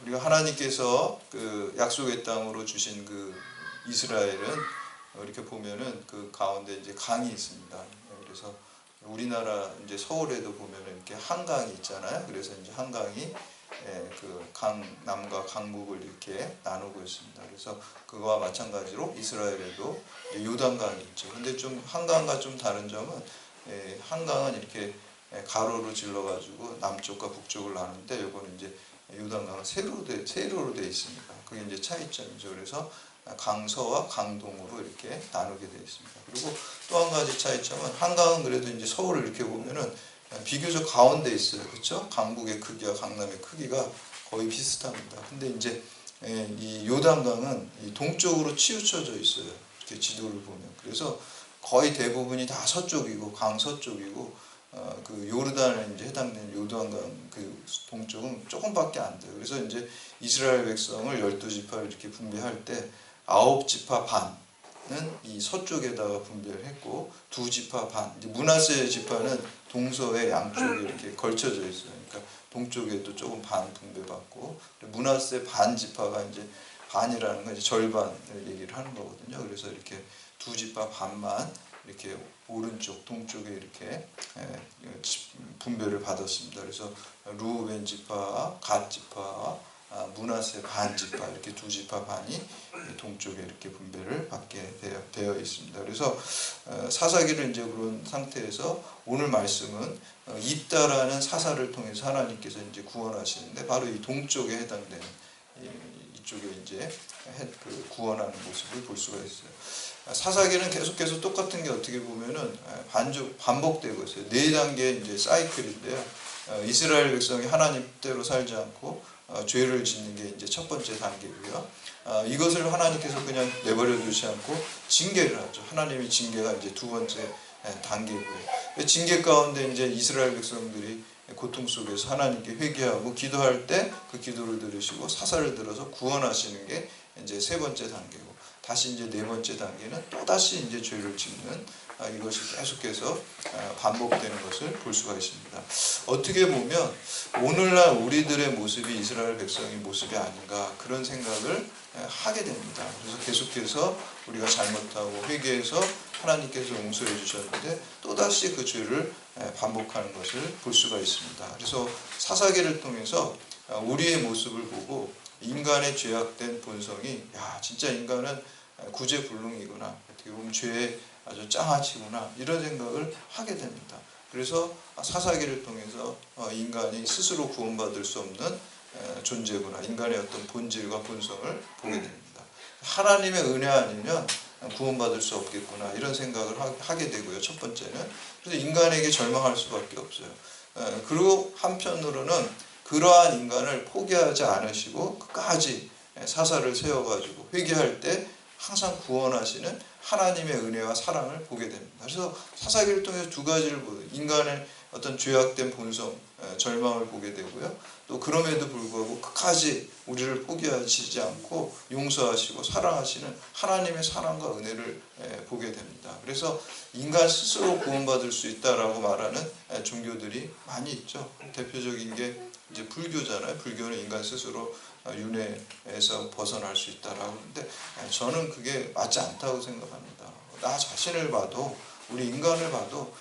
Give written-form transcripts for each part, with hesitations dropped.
우리가 하나님께서 그 약속의 땅으로 주신 그 이스라엘은 이렇게 보면은 그 가운데 이제 강이 있습니다. 그래서 우리나라 이제 서울에도 보면은 이렇게 한강이 있잖아요. 그래서 이제 한강이 그 강남과 강북을 이렇게 나누고 있습니다. 그래서 그거와 마찬가지로 이스라엘에도 요단강이 있죠. 근데 좀 한강과 좀 다른 점은 한강은 이렇게 가로로 질러가지고 남쪽과 북쪽을 나누는데 요거는 이제 요단강은 세로로 돼 있습니다. 그게 이제 차이점이죠. 그래서 강서와 강동으로 이렇게 나누게 되어 있습니다. 그리고 또 한 가지 차이점은 한강은 그래도 이제 서울을 이렇게 보면은 비교적 가운데 있어요. 그렇죠? 강북의 크기와 강남의 크기가 거의 비슷합니다. 근데 이제 이 요단강은 이 동쪽으로 치우쳐져 있어요. 이렇게 지도를 보면. 그래서 거의 대부분이 다 서쪽이고 강서쪽이고 그 요르단에 이제 해당되는 요단강 그 동쪽은 조금밖에 안 돼요. 그래서 이제 이스라엘 백성을 12지파를 이렇게 분배할 때 9지파 반은 이 서쪽에다가 분배를 했고 2지파 반, 이제 므낫세 지파는 동서의 양쪽에 이렇게 걸쳐져 있어요. 그러니까 동쪽에도 조금 반 분배받고 므낫세 반 지파가 이제 반이라는 건 이제 절반을 얘기를 하는 거거든요. 그래서 이렇게 2지파 반만 이렇게 오른쪽 동쪽에 이렇게 분배를 받았습니다. 그래서 루벤 지파, 갓 지파, 므낫세 반 지파 이렇게 2지파 반이 동쪽에 이렇게 분배를 받게 되어 있습니다. 그래서 사사기를 이제 그런 상태에서 오늘 말씀은 입다라는 사사를 통해서 하나님께서 이제 구원하시는데 바로 이 동쪽에 해당되는 이쪽에 이제 구원하는 모습을 볼 수가 있어요. 사사기는 계속해서 똑같은 게 어떻게 보면은 반복되고 있어요. 4단계 이제 사이클인데요. 이스라엘 백성이 하나님대로 살지 않고 죄를 짓는 게 이제 첫 번째 단계고요. 이것을 하나님께서 그냥 내버려 두지 않고 징계를 하죠. 하나님의 징계가 이제 두 번째 단계고요. 징계 가운데 이제 이스라엘 백성들이 고통 속에서 하나님께 회개하고 기도할 때 그 기도를 들으시고 사사를 들어서 구원하시는 게 이제 세 번째 단계고, 다시 이제 네 번째 단계는 또 다시 이제 죄를 짓는 이것이 계속해서 반복되는 것을 볼 수가 있습니다. 어떻게 보면 오늘날 우리들의 모습이 이스라엘 백성의 모습이 아닌가 그런 생각을 하게 됩니다. 그래서 계속해서 우리가 잘못하고 회개해서 하나님께서 용서해 주셨는데 또다시 그 죄를 반복하는 것을 볼 수가 있습니다. 그래서 사사기를 통해서 우리의 모습을 보고 인간의 죄악된 본성이 진짜 인간은 구제불능이구나, 어떻게 보면 죄의 아주 짱아치구나 이런 생각을 하게 됩니다. 그래서 사사기를 통해서 인간이 스스로 구원받을 수 없는 존재구나, 인간의 어떤 본질과 본성을 보게 됩니다. 하나님의 은혜 아니면 구원받을 수 없겠구나 이런 생각을 하게 되고요. 첫 번째는 그래서 인간에게 절망할 수밖에 없어요. 그리고 한편으로는 그러한 인간을 포기하지 않으시고 끝까지 사사를 세워가지고 회개할 때 항상 구원하시는 하나님의 은혜와 사랑을 보게 됩니다. 그래서 사사기를 통해서 두 가지를 보여요. 인간의 어떤 죄악된 본성, 절망을 보게 되고요. 또 그럼에도 불구하고 끝까지 우리를 포기하시지 않고 용서하시고 사랑하시는 하나님의 사랑과 은혜를 보게 됩니다. 그래서 인간 스스로 구원받을 수 있다라고 말하는 종교들이 많이 있죠. 대표적인 게 이제 불교잖아요. 불교는 인간 스스로 윤회에서 벗어날 수 있다라고 하는데 저는 그게 맞지 않다고 생각합니다. 나 자신을 봐도 우리 인간을 봐도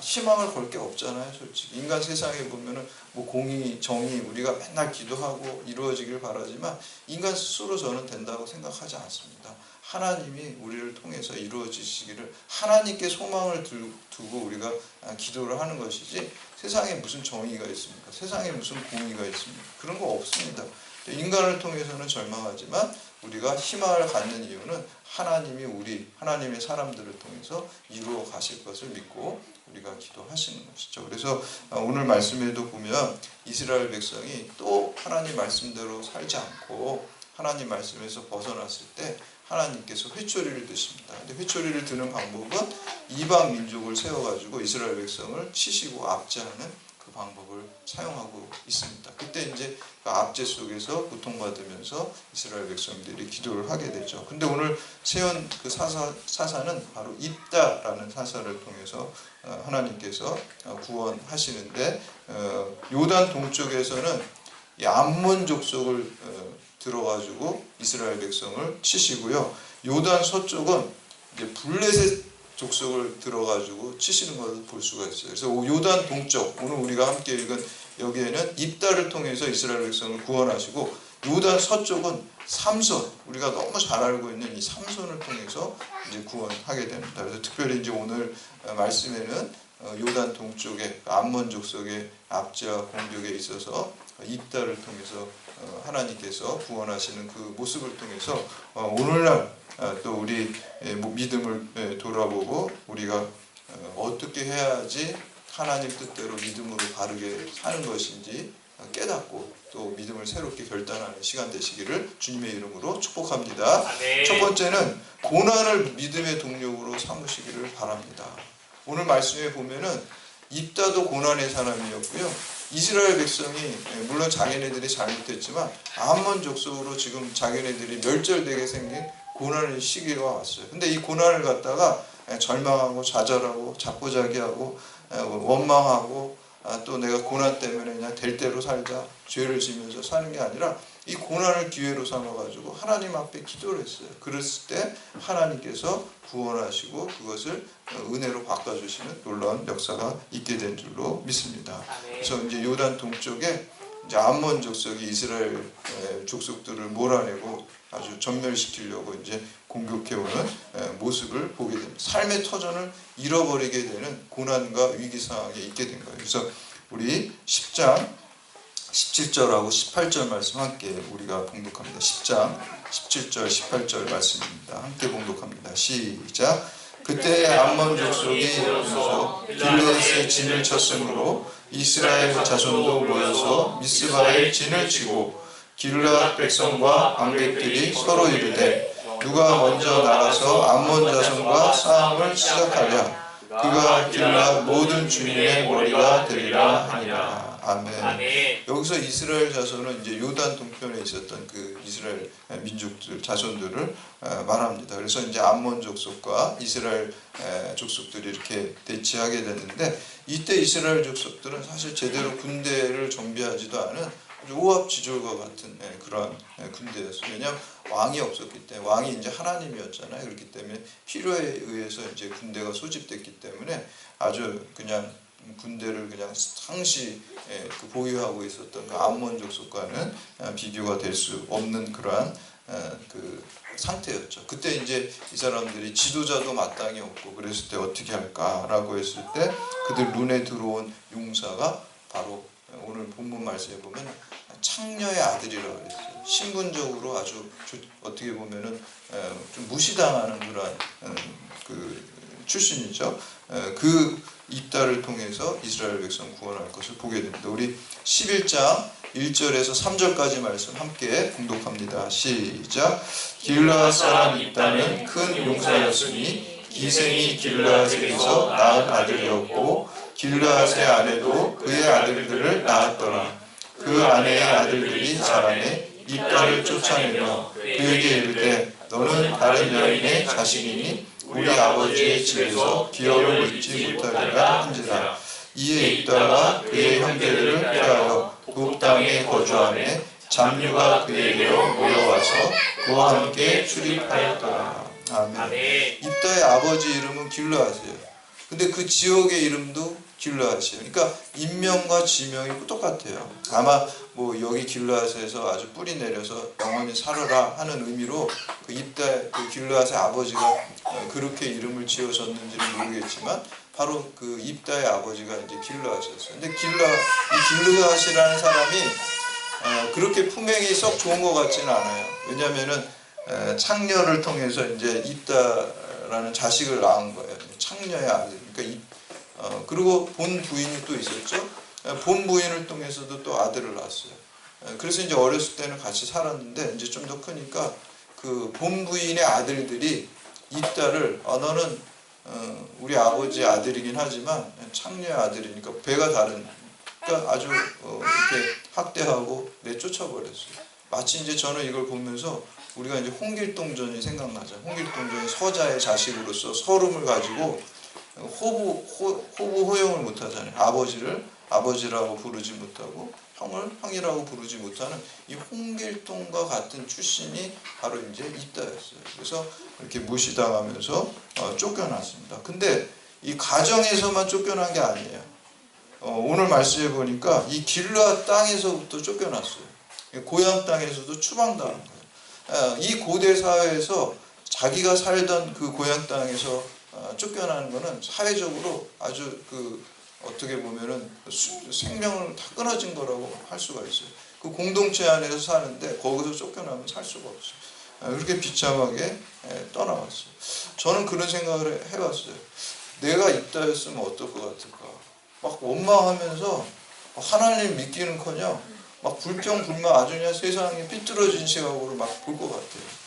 희망을 걸 게 없잖아요. 솔직히 인간 세상에 보면은 뭐 공의, 정의 우리가 맨날 기도하고 이루어지길 바라지만 인간 스스로 저는 된다고 생각하지 않습니다. 하나님이 우리를 통해서 이루어지시기를 하나님께 소망을 두고 우리가 기도를 하는 것이지 세상에 무슨 정의가 있습니까? 세상에 무슨 공의가 있습니까? 그런 거 없습니다. 인간을 통해서는 절망하지만 우리가 희망을 갖는 이유는 하나님이 하나님의 사람들을 통해서 이루어 가실 것을 믿고 우리가 기도하시는 것이죠. 그래서 오늘 말씀에도 보면 이스라엘 백성이 또 하나님 말씀대로 살지 않고 하나님 말씀에서 벗어났을 때 하나님께서 회초리를 드십니다. 근데 회초리를 드는 방법은 이방 민족을 세워가지고 이스라엘 백성을 치시고 압제하는 그 방법을 사용하고 있습니다. 그때 이제 그 압제 속에서 고통받으면서 이스라엘 백성들이 기도를 하게 되죠. 근데 오늘 세운 그 사사는 바로 입다라는 사사를 통해서 하나님께서 구원하시는데 요단 동쪽에서는 이 암몬 족속을 들어가지고 이스라엘 백성을 치시고요. 요단 서쪽은 이제 블레셋 족속을 들어가지고 치시는 것을 볼 수가 있어요. 그래서 요단 동쪽, 오늘 우리가 함께 읽은 여기에는 입다를 통해서 이스라엘 백성을 구원하시고, 요단 서쪽은 삼손, 우리가 너무 잘 알고 있는 이 삼손을 통해서 이제 구원하게 됩니다. 그래서 특별히 이제 오늘 말씀에는 요단 동쪽에 암몬 족속의 압제와 공격에 있어서 입다를 통해서 하나님께서 구원하시는 그 모습을 통해서 오늘날 또 우리 믿음을 돌아보고 우리가 어떻게 해야지 하나님 뜻대로 믿음으로 바르게 사는 것인지 깨닫고 또 믿음을 새롭게 결단하는 시간 되시기를 주님의 이름으로 축복합니다. 네. 첫 번째는 고난을 믿음의 동력으로 삼으시기를 바랍니다. 오늘 말씀에 보면은 입다도 고난의 사람이었고요. 이스라엘 백성이 물론 자기네들이 잘못했지만 암몬 족속으로 지금 자기네들이 멸절되게 생긴 고난의 시기가 왔어요. 근데 이 고난을 갖다가 절망하고 좌절하고 자포자기하고 원망하고 또 내가 고난 때문에 그냥 될 대로 살자, 죄를 지면서 사는 게 아니라 이 고난을 기회로 삼아가지고 하나님 앞에 기도를 했어요. 그랬을 때 하나님께서 구원하시고 그것을 은혜로 바꿔주시는 놀라운 역사가 있게 된 줄로 믿습니다. 그래서 이제 요단 동쪽에 이제 암몬 족속이 이스라엘 족속들을 몰아내고 아주 전멸시키려고 이제 공격해오는 모습을 보게 됩니다. 삶의 터전을 잃어버리게 되는 고난과 위기 상황에 있게 된 거예요. 그래서 우리 10장 17절하고 18절 말씀 함께 우리가 봉독합니다. 10장 17절 18절 말씀입니다. 함께 봉독합니다. 시작. 그때 암몬 족속이 모여서 길르앗에 진을 쳤으므로 이스라엘 자손도 모여서 미스바에 진을 치고 길르앗 백성과 방백들이 서로 이르되 누가 먼저 나가서 암몬 자손과 싸움을 시작하랴. 그가 길르앗 모든 주민의 머리가 되리라 하니라. 아멘. 여기서 이스라엘 자손은 이제 요단 동편에 있었던 그 이스라엘 민족들 자손들을 말합니다. 그래서 이제 암몬 족속과 이스라엘 족속들이 이렇게 대치하게 됐는데, 이때 이스라엘 족속들은 사실 제대로 군대를 정비하지도 않은 오합지졸과 같은 그런 군대였어요. 왜냐하면 왕이 없었기 때문에, 왕이 이제 하나님이었잖아요. 그렇기 때문에 필요에 의해서 이제 군대가 소집됐기 때문에 아주 그냥 군대를 그냥 상시 보유하고 있었던 그 암몬 족속과는 비교가 될 수 없는 그러한 그 상태였죠. 그때 이제 이 사람들이 지도자도 마땅히 없고 그랬을 때 어떻게 할까라고 했을 때 그들 눈에 들어온 용사가 바로 오늘 본문 말씀에 보면 창녀의 아들이라고 그랬어요. 신분적으로 아주 어떻게 보면은 좀 무시당하는 그런 그 출신이죠. 그 입다를 통해서 이스라엘 백성 구원할 것을 보게 됩니다. 우리 11장 1절에서 3절까지 말씀 함께 봉독합니다. 시작. 길르앗 사람 입다는 큰 용사였으니 기생이 길르앗에게서 낳은 아들이었고 길르앗의 아내도 그의 아들들을 낳았더라. 그 아내의 아들들이 자라매 입다를 쫓아내며 그에게 이르되 너는 다른 여인의 자식이니 우리 아버지의 집에서 기업을 잊지 못하리라 한지라. 이에 입다가 그의 형제들을 피하여 북 땅에 거주하매 잡류가 그에게로 모여와서 그와 함께 출입하였더라. 아멘. 입다의 아버지 이름은 길르앗이에요. 근데 그 지역의 이름도 길르앗이에요. 그러니까 인명과 지명이 똑같아요. 아마 뭐 여기 길르앗에서 아주 뿌리 내려서 영원히 살아라 하는 의미로 그 입다 그 길르앗의 아버지가 그렇게 이름을 지어줬는지는 모르겠지만 바로 그 입다의 아버지가 이제 길르앗이었어요. 근데 이 길르앗이라는 사람이 그렇게 품행이 썩 좋은 것 같지는 않아요. 왜냐하면은 창녀를 통해서 이제 입다라는 자식을 낳은 거예요. 창녀의 아들. 그러니까 그리고 본 부인이 또 있었죠. 본 부인을 통해서도 또 아들을 낳았어요. 그래서 이제 어렸을 때는 같이 살았는데 이제 좀 더 크니까 그 본 부인의 아들들이 입다를 너는 우리 아버지 아들이긴 하지만 창녀의 아들이니까 배가 다른, 그러니까 아주 이렇게 학대하고 내쫓아버렸어요. 마치 이제 저는 이걸 보면서 우리가 이제 홍길동전이 생각나죠. 홍길동전이 서자의 자식으로서 서름을 가지고 호부 호용을 못하잖아요. 아버지를 아버지라고 부르지 못하고 형이라고 부르지 못하는 이 홍길동과 같은 출신이 바로 이제 입다였어요. 그래서 이렇게 무시당하면서 쫓겨났습니다. 근데 이 가정에서만 쫓겨난 게 아니에요. 오늘 말씀해 보니까 이 길르앗 땅에서부터 쫓겨났어요. 고향 땅에서도 추방당한 거예요. 이 고대 사회에서 자기가 살던 그 고향 땅에서 쫓겨나는 것은 사회적으로 아주 어떻게 보면은 생명을 다 끊어진 거라고 할 수가 있어요. 그 공동체 안에서 사는데 거기서 쫓겨나면 살 수가 없어요. 그렇게 비참하게 떠나왔어요. 저는 그런 생각을 해봤어요. 내가 입다였으면 어떨 것 같을까? 막 원망하면서 하나님 믿기는커녕 막 불평불만 아주 그냥 세상이 삐뚤어진 시각으로 막 볼 것 같아요.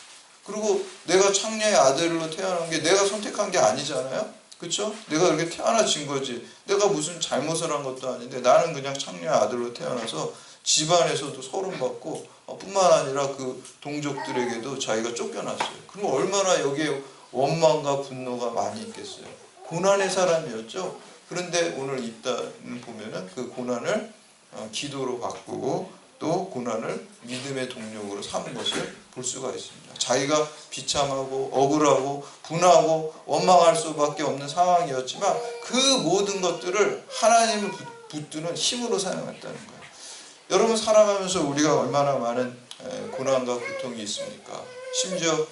그리고 내가 창녀의 아들로 태어난 게 내가 선택한 게 아니잖아요. 그렇죠? 내가 그렇게 태어나진 거지. 내가 무슨 잘못을 한 것도 아닌데 나는 그냥 창녀의 아들로 태어나서 집안에서도 소름받고 뿐만 아니라 그 동족들에게도 자기가 쫓겨났어요. 그럼 얼마나 여기에 원망과 분노가 많이 있겠어요. 고난의 사람이었죠. 그런데 오늘 입다는 보면은 그 고난을 기도로 바꾸고 또 고난을 믿음의 동력으로 삼은 것을 볼 수가 있습니다. 자기가 비참하고 억울하고 분하고 원망할 수밖에 없는 상황이었지만 그 모든 것들을 하나님을 붙드는 힘으로 사용했다는 거예요. 여러분 살아가면서 우리가 얼마나 많은 고난과 고통이 있습니까? 심지어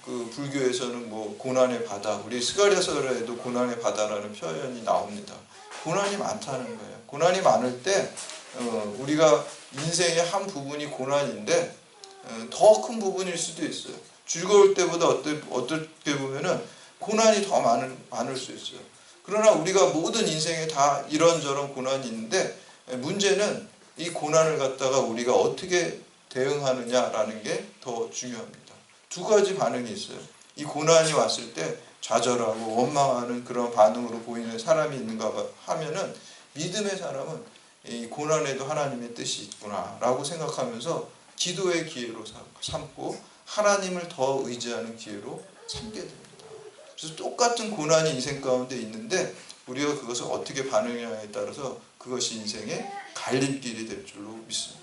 그 불교에서는 뭐 고난의 바다, 우리 스가랴서에도 고난의 바다라는 표현이 나옵니다. 고난이 많다는 거예요. 고난이 많을 때 우리가 인생의 한 부분이 고난인데 더 큰 부분일 수도 있어요. 즐거울 때보다 어떻게 보면은 고난이 더 많을 수 있어요. 그러나 우리가 모든 인생에 다 이런저런 고난이 있는데 문제는 이 고난을 갖다가 우리가 어떻게 대응하느냐라는 게 더 중요합니다. 두 가지 반응이 있어요. 이 고난이 왔을 때 좌절하고 원망하는 그런 반응으로 보이는 사람이 있는가 하면은 믿음의 사람은 이 고난에도 하나님의 뜻이 있구나 라고 생각하면서 기도의 기회로 삼고 하나님을 더 의지하는 기회로 삼게 됩니다. 그래서 똑같은 고난이 인생 가운데 있는데 우리가 그것을 어떻게 반응하냐에 따라서 그것이 인생의 갈림길이 될 줄로 믿습니다.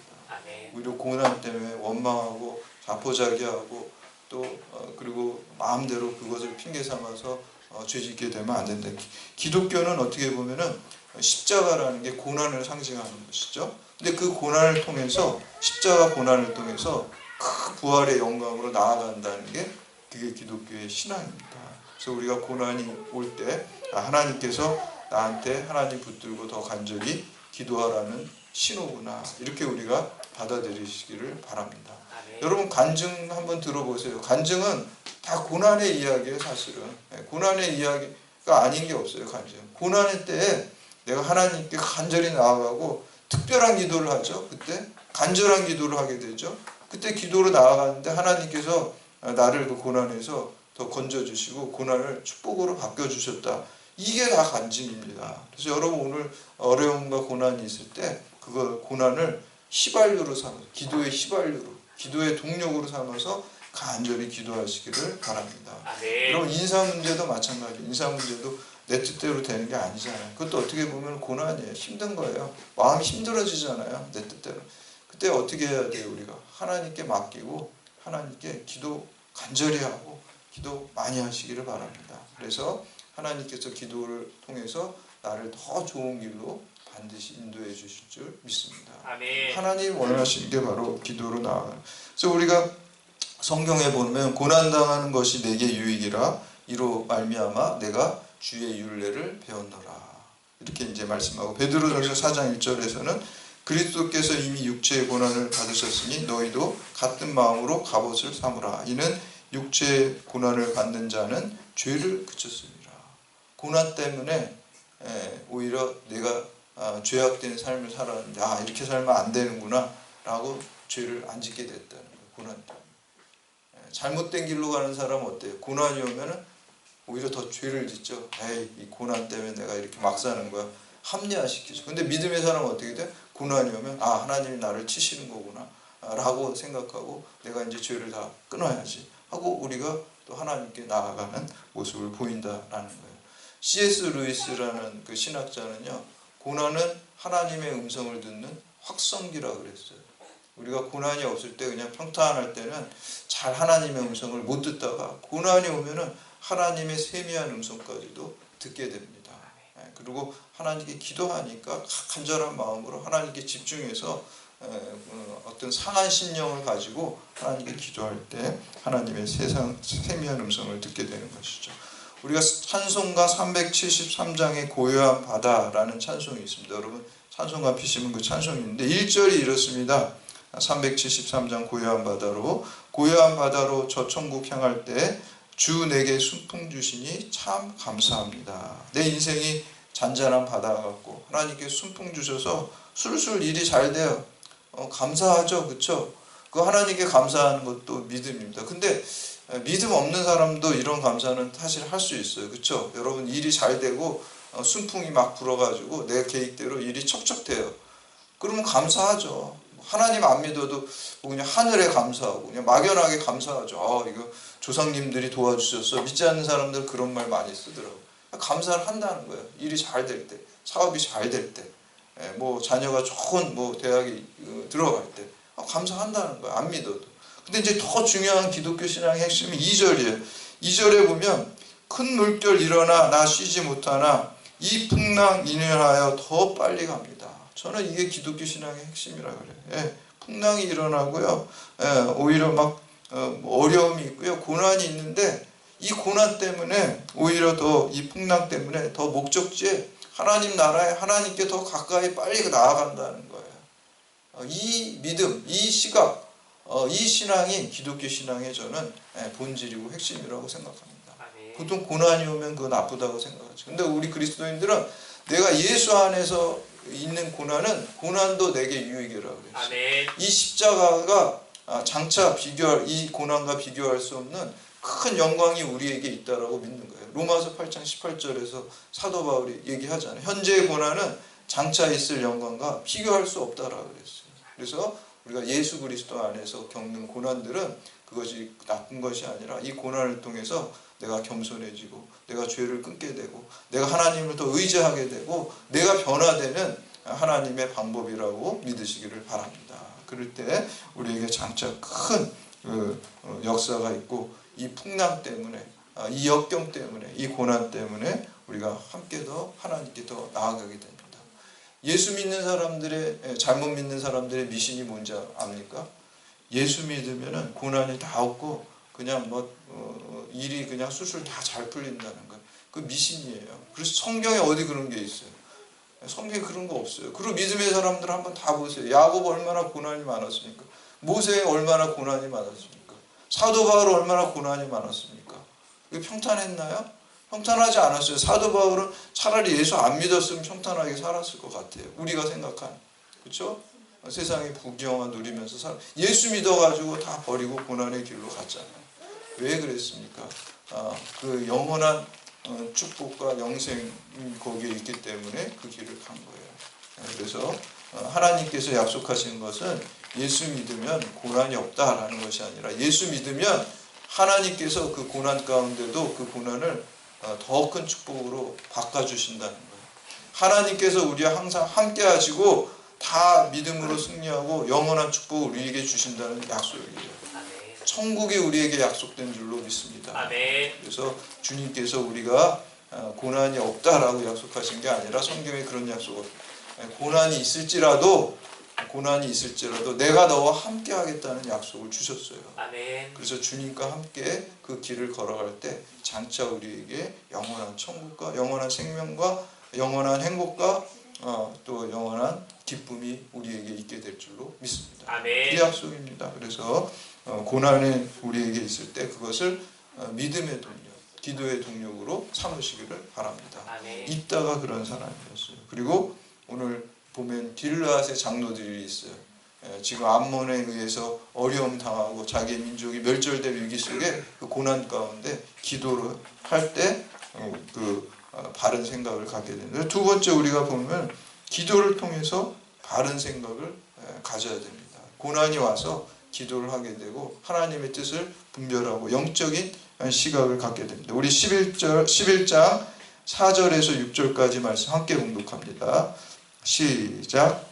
오히려 고난 때문에 원망하고 자포자기하고 또 그리고 마음대로 그것을 핑계 삼아서 죄짓게 되면 안 된다. 기독교는 어떻게 보면은 십자가라는 게 고난을 상징하는 것이죠. 근데 그 고난을 통해서 십자가 고난을 통해서 큰 부활의 영광으로 나아간다는 게 그게 기독교의 신앙입니다. 그래서 우리가 고난이 올 때 하나님께서 나한테 하나님 붙들고 더 간절히 기도하라는 신호구나 이렇게 우리가 받아들이시기를 바랍니다. 여러분 간증 한번 들어보세요. 간증은 다 고난의 이야기예요. 사실은 고난의 이야기가 아닌 게 없어요. 간증 고난의 때에 내가 하나님께 간절히 나아가고 특별한 기도를 하죠. 그때 간절한 기도를 하게 되죠. 그때 기도로 나아가는데 하나님께서 나를 그 고난에서 더 건져주시고 고난을 축복으로 바꿔주셨다. 이게 다 간증입니다. 그래서 여러분 오늘 어려움과 고난이 있을 때 그거 고난을 휘발유로 삼아서 기도의 휘발유로 기도의 동력으로 삼아서 간절히 기도하시기를 바랍니다. 여러분 인사 문제도 마찬가지예요. 인사 문제도 내 뜻대로 되는 게 아니잖아요. 그것도 어떻게 보면 고난이에요. 힘든 거예요. 마음이 힘들어지잖아요. 내 뜻대로. 그때 어떻게 해야 돼요? 우리가 하나님께 맡기고 하나님께 기도 간절히 하고 기도 많이 하시기를 바랍니다. 그래서 하나님께서 기도를 통해서 나를 더 좋은 길로 반드시 인도해 주실 줄 믿습니다. 아멘. 하나님 원하시는 게 바로 기도로 나아가요. 그래서 우리가 성경에 보면 고난당하는 것이 내게 유익이라 이로 말미암아 내가 주의 율례를 배웠노라. 이렇게 이제 말씀하고 베드로전서 4장 1절에서는 그리스도께서 이미 육체의 고난을 받으셨으니 너희도 같은 마음으로 갑옷을 삼으라. 이는 육체의 고난을 받는 자는 죄를 그쳤습니다. 고난 때문에 오히려 내가 죄악된 삶을 살았는데 이렇게 살면 안 되는구나 라고 죄를 안 짓게 됐다는 거예요. 고난 때문에. 잘못된 길로 가는 사람은 어때요? 고난이 오면은 오히려 더 죄를 짓죠. 이 고난 때문에 내가 이렇게 막 사는 거야. 합리화시키죠. 근데 믿음의 사람은 어떻게 돼? 고난이 오면 하나님이 나를 치시는 거구나 라고 생각하고 내가 이제 죄를 다 끊어야지 하고 우리가 또 하나님께 나아가는 모습을 보인다라는 거예요. C.S. 루이스라는 그 신학자는요, 고난은 하나님의 음성을 듣는 확성기라 그랬어요. 우리가 고난이 없을 때 그냥 평탄할 때는 잘 하나님의 음성을 못 듣다가 고난이 오면은 하나님의 세미한 음성까지도 듣게 됩니다. 그리고 하나님께 기도하니까 간절한 마음으로 하나님께 집중해서 어떤 상한 심령을 가지고 하나님께 기도할 때 하나님의 세미한 음성을 듣게 되는 것이죠. 우리가 찬송가 373장의 고요한 바다라는 찬송이 있습니다. 여러분 찬송가 피시면 그 찬송이 있는데 1절이 이렇습니다. 373장 고요한 바다로 저 천국 향할 때 주 내게 순풍 주시니 참 감사합니다. 내 인생이 잔잔한 바다 같고 하나님께 순풍 주셔서 술술 일이 잘 돼요. 감사하죠. 그렇죠? 그 하나님께 감사하는 것도 믿음입니다. 근데 믿음 없는 사람도 이런 감사는 사실 할 수 있어요. 그렇죠? 여러분 일이 잘 되고 순풍이 막 불어가지고 내 계획대로 일이 척척돼요. 그러면 감사하죠. 하나님 안 믿어도 그냥 하늘에 감사하고 그냥 막연하게 감사하죠. 이거 조상님들이 도와주셨어. 믿지 않는 사람들 그런 말 많이 쓰더라고요. 감사를 한다는 거예요. 일이 잘 될 때, 사업이 잘 될 때, 뭐 자녀가 좋은 뭐 대학에 들어갈 때 감사한다는 거예요. 안 믿어도. 근데 이제 더 중요한 기독교 신앙의 핵심이 2절이에요. 2절에 보면 큰 물결 일어나 나 쉬지 못하나 이 풍랑 인연하여 더 빨리 갑니다. 저는 이게 기독교 신앙의 핵심이라 그래요. 풍랑이 일어나고요. 오히려 막 어려움이 있고요. 고난이 있는데 이 고난 때문에 오히려 더 이 풍랑 때문에 더 목적지에 하나님 나라에 하나님께 더 가까이 빨리 나아간다는 거예요. 이 믿음, 이 시각, 이 신앙이 기독교 신앙의 저는 본질이고 핵심이라고 생각합니다. 보통 고난이 오면 그건 나쁘다고 생각하죠. 근데 우리 그리스도인들은 내가 예수 안에서 있는 고난도 내게 유익이라고 그랬어요. 이 십자가가 장차 이 고난과 비교할 수 없는 큰 영광이 우리에게 있다라고 믿는 거예요. 로마서 8장 18절에서 사도 바울이 얘기하잖아요. 현재의 고난은 장차 있을 영광과 비교할 수 없다라고 그랬어요. 그래서 우리가 예수 그리스도 안에서 겪는 고난들은 그것이 나쁜 것이 아니라 이 고난을 통해서 내가 겸손해지고 내가 죄를 끊게 되고 내가 하나님을 더 의지하게 되고 내가 변화되는 하나님의 방법이라고 믿으시기를 바랍니다. 그럴 때 우리에게 장차 큰 역사가 있고 이 풍랑 때문에 이 역경 때문에 이 고난 때문에 우리가 함께 더 하나님께 더 나아가게 됩니다. 예수 믿는 사람들의 잘못 믿는 사람들의 미신이 뭔지 압니까? 예수 믿으면은 고난이 다 없고 그냥 일이 그냥 술술 다 잘 풀린다는 거예요. 그 미신이에요. 그래서 성경에 어디 그런 게 있어요? 성경에 그런 거 없어요. 그리고 믿음의 사람들 한번 다 보세요. 야곱 얼마나 고난이 많았습니까? 모세 얼마나 고난이 많았습니까? 사도 바울 얼마나 고난이 많았습니까? 평탄했나요? 평탄하지 않았어요. 사도 바울은 차라리 예수 안 믿었으면 평탄하게 살았을 것 같아요. 우리가 생각한. 그렇죠? 세상의 부귀영화 누리면서 예수 믿어가지고 다 버리고 고난의 길로 갔잖아요. 왜 그랬습니까? 그 영원한 축복과 영생이 거기에 있기 때문에 그 길을 간 거예요. 그래서 하나님께서 약속하신 것은 예수 믿으면 고난이 없다라는 것이 아니라 예수 믿으면 하나님께서 그 고난 가운데도 그 고난을 더 큰 축복으로 바꿔주신다는 거예요. 하나님께서 우리와 항상 함께 하시고 다 믿음으로 승리하고 영원한 축복을 우리에게 주신다는 약속이에요. 천국이 우리에게 약속된 줄로 믿습니다. 그래서 주님께서 우리가 고난이 없다라고 약속하신 게 아니라 성경에 그런 약속 없어요. 고난이 있을지라도 내가 너와 함께 하겠다는 약속을 주셨어요. 그래서 주님과 함께 그 길을 걸어갈 때 장차 우리에게 영원한 천국과 영원한 생명과 영원한 행복과 또 영원한 기쁨이 우리에게 있게 될 줄로 믿습니다. 이 약속입니다. 그래서 고난이 우리에게 있을 때 그것을 믿음의 동력, 기도의 동력으로 삼으시기를 바랍니다. 입다가 그런 사람이었어요. 그리고 오늘 보면 길르앗의 장로들이 있어요. 지금 암몬에 의해서 어려움 당하고 자기의 민족이 멸절될 위기 속에 그 고난 가운데 기도를 할 때 그 바른 생각을 갖게 됩니다. 두 번째 우리가 보면 기도를 통해서 바른 생각을 가져야 됩니다. 고난이 와서 기도를 하게 되고 하나님의 뜻을 분별하고 영적인 시각을 갖게 됩니다. 우리 11장 4절에서 6절까지 말씀 함께 공독합니다. 시작.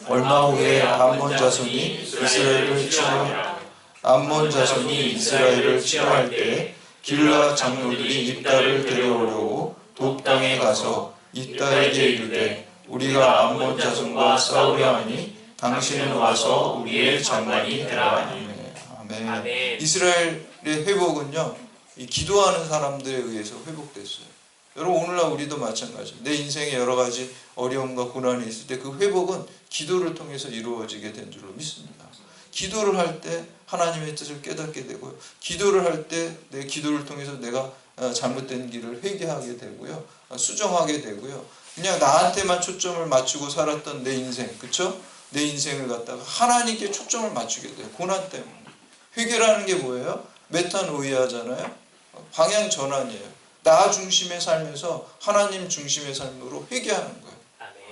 얼마 후에 암몬 자손이 이스라엘을 치료하였다. 암몬 자손이 이스라엘을 치료할 때 길르앗 장로들이 입다를 데려오려고 돕당에 가서 입다에게 이르되 우리가 암몬 자손과 싸우려 하니 당신은 와서 우리의 장관이 되라. 아멘. 아멘. 이스라엘의 회복은요, 이 기도하는 사람들에 의해서 회복됐어요. 여러분, 오늘날 우리도 마찬가지입니다. 내 인생에 여러 가지 어려움과 고난이 있을 때 그 회복은 기도를 통해서 이루어지게 된 줄로 믿습니다. 기도를 할 때 하나님의 뜻을 깨닫게 되고요. 기도를 할 때 내 기도를 통해서 내가 잘못된 길을 회개하게 되고요. 수정하게 되고요. 그냥 나한테만 초점을 맞추고 살았던 내 인생, 그쵸? 내 인생을 갖다가 하나님께 초점을 맞추게 돼요. 고난 때문에. 회개라는 게 뭐예요? 메타노이아잖아요. 방향 전환이에요. 나 중심의 삶에서 하나님 중심의 삶으로 회개하는 거예요.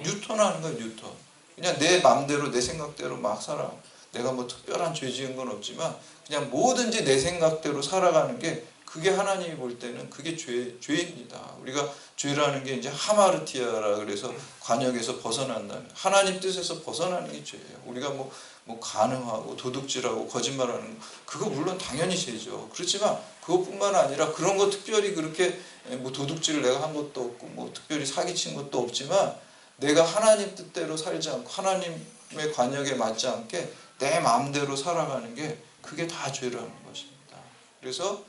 뉴턴하는 거예요. 뉴턴. 그냥 내 맘대로 내 생각대로 막 살아. 내가 뭐 특별한 죄 지은 건 없지만 그냥 뭐든지 내 생각대로 살아가는 게, 그게 하나님이 볼 때는 그게 죄입니다. 우리가 죄라는 게 이제 하마르티아라 그래서 관역에서 벗어난다는, 하나님 뜻에서 벗어나는 게 죄예요. 우리가 뭐 간음하고 도둑질하고 거짓말하는 거, 그거 물론 당연히 죄죠. 그렇지만 그것뿐만 아니라 그런 거 특별히 그렇게 뭐 도둑질을 내가 한 것도 없고 뭐 특별히 사기친 것도 없지만 내가 하나님 뜻대로 살지 않고 하나님의 관역에 맞지 않게 내 마음대로 살아가는 게, 그게 다 죄라는 것입니다. 그래서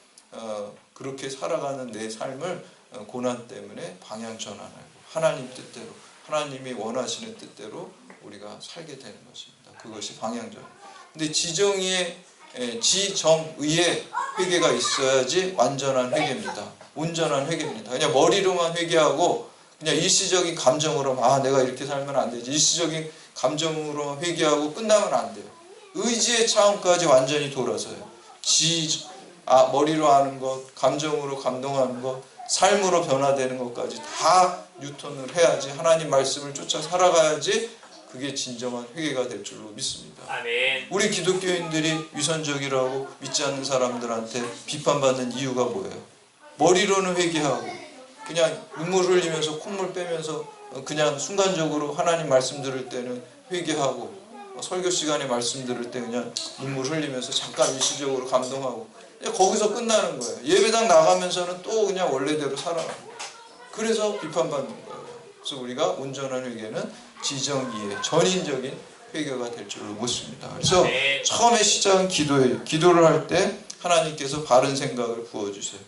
그렇게 살아가는 내 삶을 고난 때문에 방향 전환하고 하나님 뜻대로, 하나님이 원하시는 뜻대로 우리가 살게 되는 것입니다. 그것이 방향 전환. 근데 지정의의 회개가 있어야지 완전한 회개입니다. 온전한 회개입니다. 그냥 머리로만 회개하고 그냥 일시적인 감정으로 내가 이렇게 살면 안 되지, 일시적인 감정으로 회개하고 끝나면 안 돼요. 의지의 차원까지 완전히 돌아서요. 머리로 하는 것, 감정으로 감동하는 것, 삶으로 변화되는 것까지 다 뉴턴을 해야지, 하나님 말씀을 쫓아 살아가야지 그게 진정한 회개가 될 줄로 믿습니다. 아멘. 우리 기독교인들이 위선적이라고 믿지 않는 사람들한테 비판받는 이유가 뭐예요? 머리로는 회개하고 그냥 눈물 흘리면서 콧물 빼면서 그냥 순간적으로 하나님 말씀 들을 때는 회개하고, 설교 시간에 말씀 들을 때 그냥 눈물 흘리면서 잠깐 일시적으로 감동하고 거기서 끝나는 거예요. 예배당 나가면서는 또 그냥 원래대로 살아가고, 그래서 비판받는 거예요. 그래서 우리가 온전한 회개는 지정의의 전인적인 회개가 될 줄로 믿습니다. 그래서 처음에 시작은 기도예요. 기도를 할 때 하나님께서 바른 생각을 부어주세요.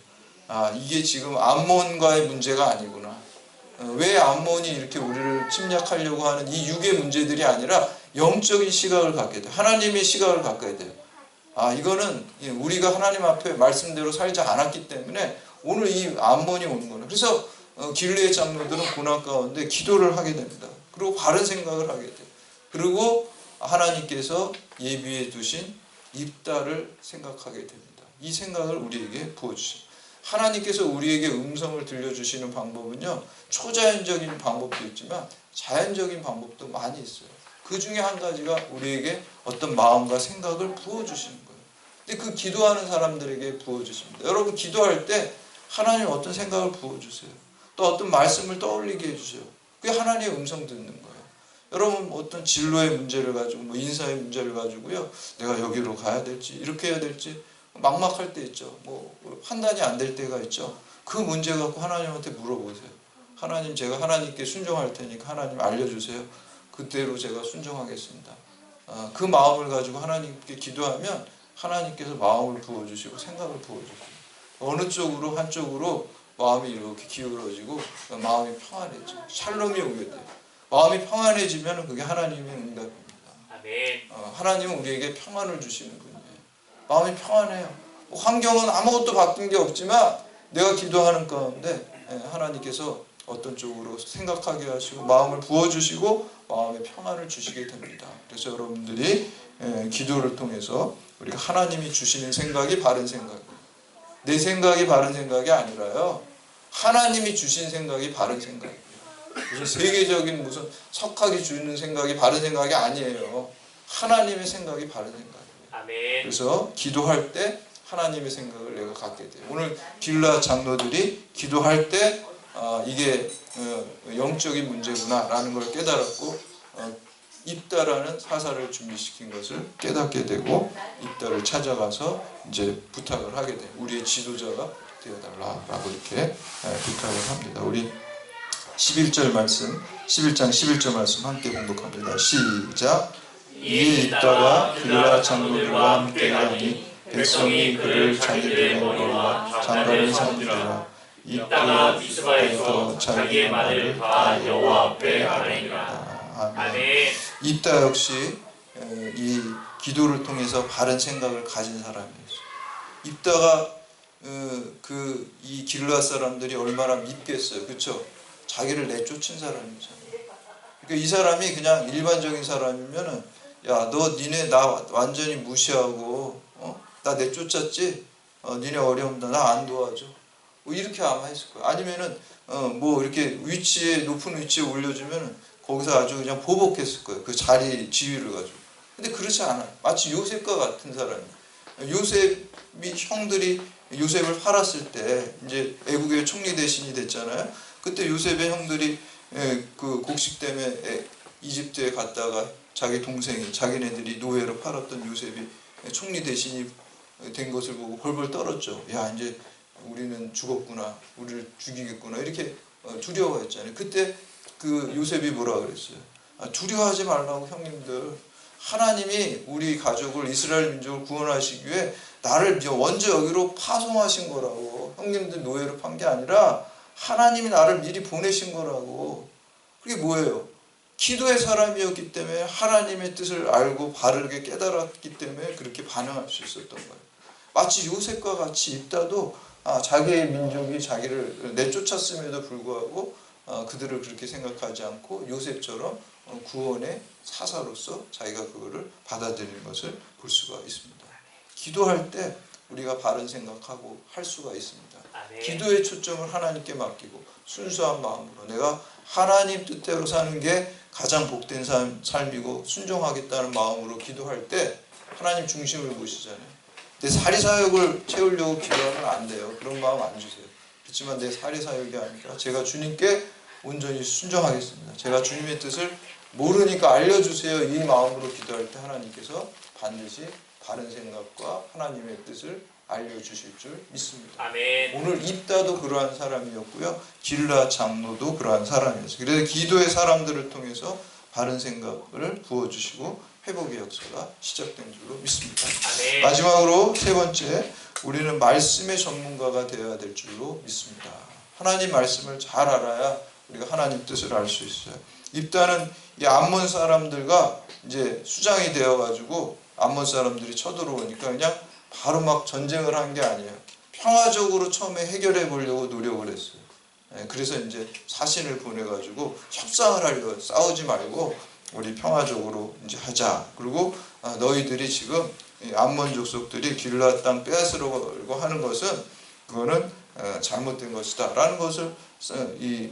이게 지금 암몬과의 문제가 아니구나. 왜 암몬이 이렇게 우리를 침략하려고 하는 이 육의 문제들이 아니라 영적인 시각을 갖게 돼요. 하나님의 시각을 갖게 돼요. 이거는 우리가 하나님 앞에 말씀대로 살지 않았기 때문에 오늘 이 암몬이 오는 거예요. 그래서 길르앗 장로들은 고난 가운데 기도를 하게 됩니다. 그리고 바른 생각을 하게 돼요. 그리고 하나님께서 예비해 두신 입다를 생각하게 됩니다. 이 생각을 우리에게 부어주십니다. 하나님께서 우리에게 음성을 들려주시는 방법은요, 초자연적인 방법도 있지만 자연적인 방법도 많이 있어요. 그 중에 한 가지가 우리에게 어떤 마음과 생각을 부어주시는 거예요. 근데 그 기도하는 사람들에게 부어주십니다. 여러분, 기도할 때 하나님 어떤 생각을 부어주세요. 또 어떤 말씀을 떠올리게 해주세요. 그게 하나님의 음성 듣는 거예요. 여러분, 어떤 진로의 문제를 가지고 인사의 문제를 가지고요, 내가 여기로 가야 될지 이렇게 해야 될지 막막할 때 있죠. 판단이 안 될 때가 있죠. 그 문제 갖고 하나님한테 물어보세요. 하나님, 제가 하나님께 순종할 테니까 하나님 알려주세요. 그대로 제가 순종하겠습니다. 그 마음을 가지고 하나님께 기도하면 하나님께서 마음을 부어주시고 생각을 부어주고, 어느 쪽으로 한쪽으로 마음이 이렇게 기울어지고 마음이 평안해지고 샬롬이 오게 돼요. 마음이 평안해지면 그게 하나님의 응답입니다. 아멘. 하나님은 우리에게 평안을 주시는 분이에요. 마음이 평안해요. 환경은 아무것도 바뀐 게 없지만 내가 기도하는 가운데 하나님께서 어떤 쪽으로 생각하게 하시고 마음을 부어주시고 마음의 평안을 주시게 됩니다. 그래서 여러분들이 기도를 통해서 우리가 하나님이 주시는 생각이 바른 생각이에요. 내 생각이 바른 생각이 아니라요, 하나님이 주신 생각이 바른 생각이에요. 무슨 세계적인 무슨 석학이 주는 생각이 바른 생각이 아니에요. 하나님의 생각이 바른 생각이에요. 아멘. 그래서 기도할 때 하나님의 생각을 내가 갖게 돼요. 오늘 길르앗 장로들이 기도할 때 이게 영적인 문제구나 라는 걸 깨달았고 입다라는 사사를 준비시킨 것을 깨닫게 되고 입다를 찾아가서 이제 부탁을 하게 돼. 우리의 지도자가 되어달라라고 이렇게 부탁을 합니다. 우리 11절 말씀, 11장 11절 말씀 함께 공독합니다. 시작. 이에 입다가 길라 장로들과 함께 가니 백성이 그를 자기들의 머리와 장가를 삼으리라. 입다가 미스바에서 자기의 말을 다 여호와 앞에 아뢰니라. 아멘. 입다 역시 이 기도를 통해서 바른 생각을 가진 사람이었어요. 입다가 이 길르앗 사람들이 얼마나 밉겠어요, 그렇죠? 자기를 내쫓은 사람이잖아요. 그러니까 이 사람이 그냥 일반적인 사람이면은 야, 너 니네 나 완전히 무시하고 나 내쫓았지? 니네 어려움다 나 안 도와줘. 뭐 이렇게 아마 했을 거예요. 아니면은 뭐 이렇게 높은 위치에 올려주면은 거기서 아주 그냥 보복했을 거예요. 그 자리 지위를 가지고. 근데 그렇지 않아요. 마치 요셉과 같은 사람이에요. 요셉이 형들이 요셉을 팔았을 때 이제 애국의 총리 대신이 됐잖아요. 그때 요셉의 형들이 그 곡식 때문에 이집트에 갔다가 자기 동생이 자기네들이 노예로 팔았던 요셉이 총리 대신이 된 것을 보고 벌벌 떨었죠. 야, 이제 우리는 죽었구나, 우리를 죽이겠구나 이렇게 두려워했잖아요. 그때 그 요셉이 뭐라 그랬어요? 두려워하지 말라고 형님들. 하나님이 우리 가족을 이스라엘 민족을 구원하시기 위해 나를 먼저 여기로 파송하신 거라고. 형님들 노예로 판 게 아니라 하나님이 나를 미리 보내신 거라고. 그게 뭐예요? 기도의 사람이었기 때문에 하나님의 뜻을 알고 바르게 깨달았기 때문에 그렇게 반응할 수 있었던 거예요. 마치 요셉과 같이 입다도 자기의 민족이 자기를 내쫓았음에도 불구하고 그들을 그렇게 생각하지 않고 요셉처럼 구원의 사사로서 자기가 그거를 받아들이는 것을 볼 수가 있습니다. 기도할 때 우리가 바른 생각하고 할 수가 있습니다. 기도의 초점을 하나님께 맡기고 순수한 마음으로 내가 하나님 뜻대로 사는 게 가장 복된 삶이고 순종하겠다는 마음으로 기도할 때 하나님 중심을 보시잖아요. 내 사리사욕을 채우려고 기도하면 안 돼요. 그런 마음 안 주세요. 그렇지만 내 사리사욕이 아니라 제가 주님께 온전히 순종하겠습니다. 제가 주님의 뜻을 모르니까 알려주세요. 이 마음으로 기도할 때 하나님께서 반드시 바른 생각과 하나님의 뜻을 알려주실 줄 믿습니다. 아멘. 오늘 입다도 그러한 사람이었고요. 길라 장로도 그러한 사람이었어요. 그래서 기도의 사람들을 통해서 바른 생각을 부어주시고 회복의 역사가 시작된 줄로 믿습니다. 아멘. 마지막으로 세 번째, 우리는 말씀의 전문가가 되어야 될 줄로 믿습니다. 하나님 말씀을 잘 알아야 우리가 하나님 뜻을 알 수 있어요. 입다는 이 암몬 사람들과 이제 수장이 되어가지고 암몬 사람들이 쳐들어오니까 그냥 바로 막 전쟁을 한 게 아니에요. 평화적으로 처음에 해결해 보려고 노력을 했어요. 그래서 이제 사신을 보내가지고 협상을 하려고, 싸우지 말고 우리 평화적으로 이제 하자. 그리고 너희들이 지금 암몬 족속들이 길르앗 땅 빼앗으려고 하는 것은 그거는 잘못된 것이다 라는 것을 이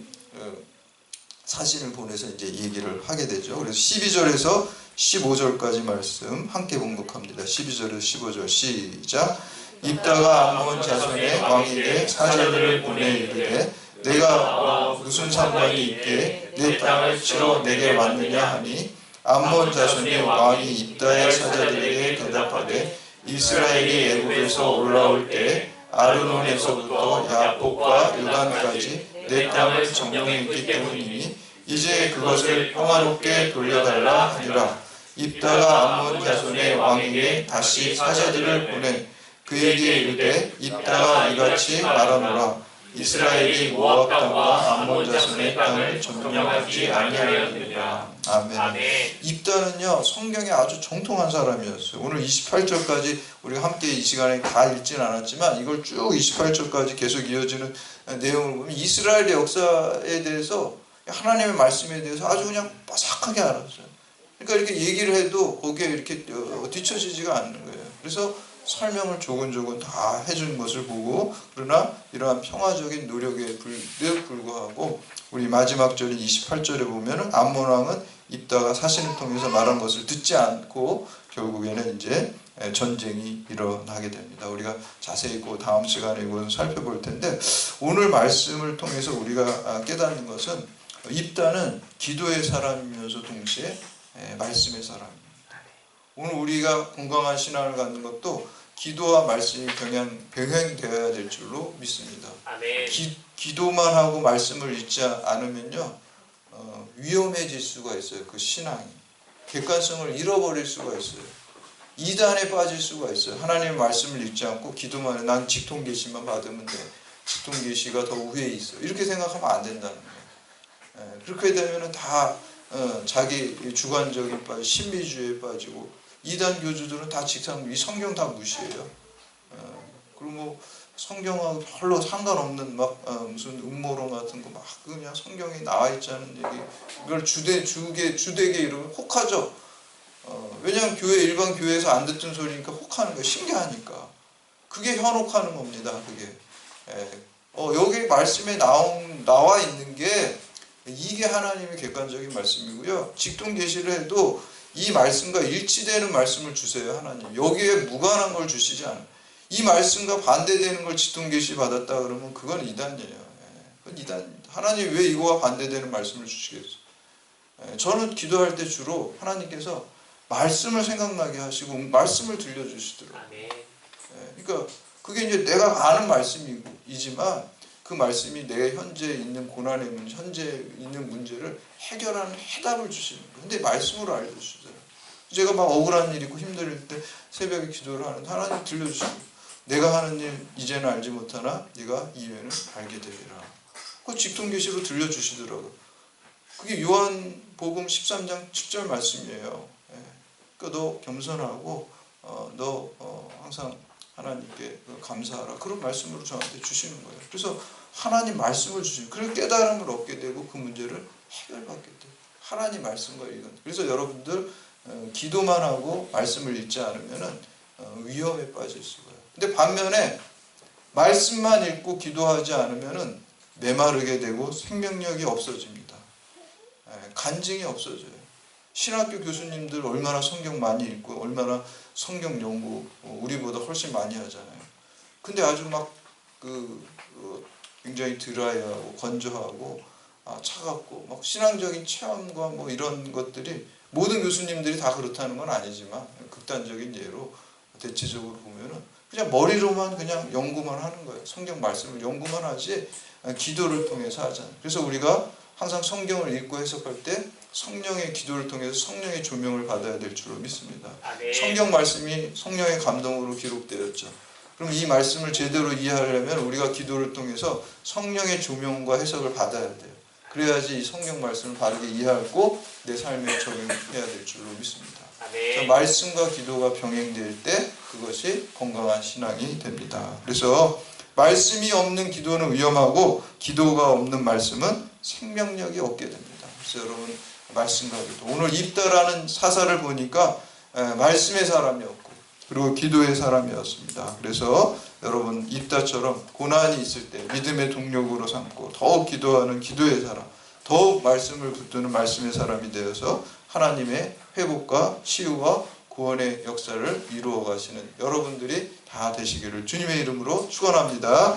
사신을 보내서 이제 얘기를 하게 되죠. 그래서 12절에서 15절까지 말씀 함께 봉독합니다. 12절에서 15절 시작. 입다가 암몬 자손의 왕에게 사자들을 보내 이르되 내가 무슨 상관이 있게 내 땅을 치러 내게 왔느냐 하니 암몬 자손의 왕이 입다의 사자들에게 대답하되 이스라엘이 애굽에서 올라올 때 아르논에서부터 야복과 요단까지 내 땅을 점령했기 때문이니 이제 그것을 평화롭게 돌려달라 하니라. 입다가 암몬 자손의 왕에게 다시 사자들을 보내 그에게 이르되 입다가 이같이 말하노라. 이스라엘이 모압 땅과 암몬 자손의 땅을 점령하지 아니하였느니라. 아멘. 입다는요 성경에 아주 정통한 사람이었어요. 오늘 28절까지 우리가 함께 이 시간에 다 읽지는 않았지만 이걸 쭉 28절까지 계속 이어지는 내용을 보면 이스라엘의 역사에 대해서 하나님의 말씀에 대해서 아주 그냥 빠삭하게 알았어요. 그러니까 이렇게 얘기를 해도 거기에 이렇게 뒤처지지가 않는 거예요. 그래서 설명을 조근조근 다 해준 것을 보고 그러나 이러한 평화적인 노력에 불구하고 우리 마지막 절인 28절에 보면은 암몬 왕은 입다가 사신을 통해서 말한 것을 듣지 않고 결국에는 이제 전쟁이 일어나게 됩니다. 우리가 자세히 그 다음 시간에 이것을 살펴볼 텐데 오늘 말씀을 통해서 우리가 깨닫는 것은 입다는 기도의 사람이면서 동시에 말씀의 사람입니다. 오늘 우리가 건강한 신앙을 갖는 것도 기도와 말씀이 병행되어야 될 줄로 믿습니다. 기도만 하고 말씀을 읽지 않으면요, 위험해질 수가 있어요. 그 신앙이 객관성을 잃어버릴 수가 있어요. 이단에 빠질 수가 있어요. 하나님의 말씀을 읽지 않고 기도만 해. 난 직통계시만 받으면 돼. 직통계시가 더 우위에 있어. 이렇게 생각하면 안 된다는 거예요. 그렇게 되면 다 자기 주관적인 신비주의에 빠지고, 이단 교주들은 다 이 성경 다 무시해요. 그리고 뭐 성경하고 별로 상관없는 무슨 음모론 같은 거 막 그냥 성경에 나와 있지 않은 얘기, 이걸 주되게 이러면 혹하죠. 왜냐하면 일반 교회에서 안 듣던 소리니까 혹하는 거예요. 신기하니까. 그게 현혹하는 겁니다. 그게. 여기 말씀에 나와 있는 게 이게 하나님의 객관적인 말씀이고요. 직통계시를 해도 이 말씀과 일치되는 말씀을 주세요. 하나님. 여기에 무관한 걸 주시지 않아요. 이 말씀과 반대되는 걸 직통계시 받았다 그러면 그건 이단이에요. 그건 이단입니다. 하나님 왜 이거와 반대되는 말씀을 주시겠어요? 저는 기도할 때 주로 하나님께서 말씀을 생각나게 하시고 말씀을 들려주시더라고요. 그러니까 그게 이제 내가 아는 말씀이지만 그 말씀이 내 현재 있는 고난의 문제, 현재 있는 문제를 해결하는 해답을 주시는 거예요. 근데 말씀으로 알려주시더라고요. 제가 막 억울한 일 있고 힘들 때 새벽에 기도를 하는데 하나님 들려주시고, 내가 하는 일 이제는 알지 못하나 네가 이후에는 알게 되리라. 그 직통계시로 들려주시더라고요. 그게 요한복음 13장 10절 말씀이에요. 그러니까 너 겸손하고 너 항상 하나님께 감사하라. 그런 말씀으로 저한테 주시는 거예요. 그래서 하나님 말씀을 주시는, 그런 깨달음을 얻게 되고 그 문제를 해결받게 돼요. 하나님 말씀과 읽은. 그래서 여러분들 기도만 하고 말씀을 읽지 않으면 위험에 빠질 수가 있어요. 근데 반면에 말씀만 읽고 기도하지 않으면 메마르게 되고 생명력이 없어집니다. 간증이 없어져요. 신학교 교수님들 얼마나 성경 많이 읽고 얼마나 성경 연구 우리보다 훨씬 많이 하잖아요. 근데 아주 막 굉장히 드라이하고 건조하고 차갑고 막 신앙적인 체험과 뭐 이런 것들이, 모든 교수님들이 다 그렇다는 건 아니지만 극단적인 예로 대체적으로 보면은 그냥 머리로만 그냥 연구만 하는 거예요. 성경 말씀을 연구만 하지 기도를 통해서 하잖아요. 그래서 우리가 항상 성경을 읽고 해석할 때 성령의 기도를 통해서 성령의 조명을 받아야 될 줄로 믿습니다. 성경 말씀이 성령의 감동으로 기록되었죠. 그럼 이 말씀을 제대로 이해하려면 우리가 기도를 통해서 성령의 조명과 해석을 받아야 돼요. 그래야지 이 성경 말씀을 바르게 이해하고 내 삶에 적용해야 될 줄로 믿습니다. 말씀과 기도가 병행될 때 그것이 건강한 신앙이 됩니다. 그래서 말씀이 없는 기도는 위험하고 기도가 없는 말씀은 생명력이 없게 됩니다. 그래서 여러분, 말씀과 기도. 오늘 입다라는 사사를 보니까 말씀의 사람이었고 그리고 기도의 사람이었습니다. 그래서 여러분, 입다처럼 고난이 있을 때 믿음의 동력으로 삼고 더욱 기도하는 기도의 사람, 더욱 말씀을 붙드는 말씀의 사람이 되어서 하나님의 회복과 치유와 구원의 역사를 이루어 가시는 여러분들이 다 되시기를 주님의 이름으로 축원합니다.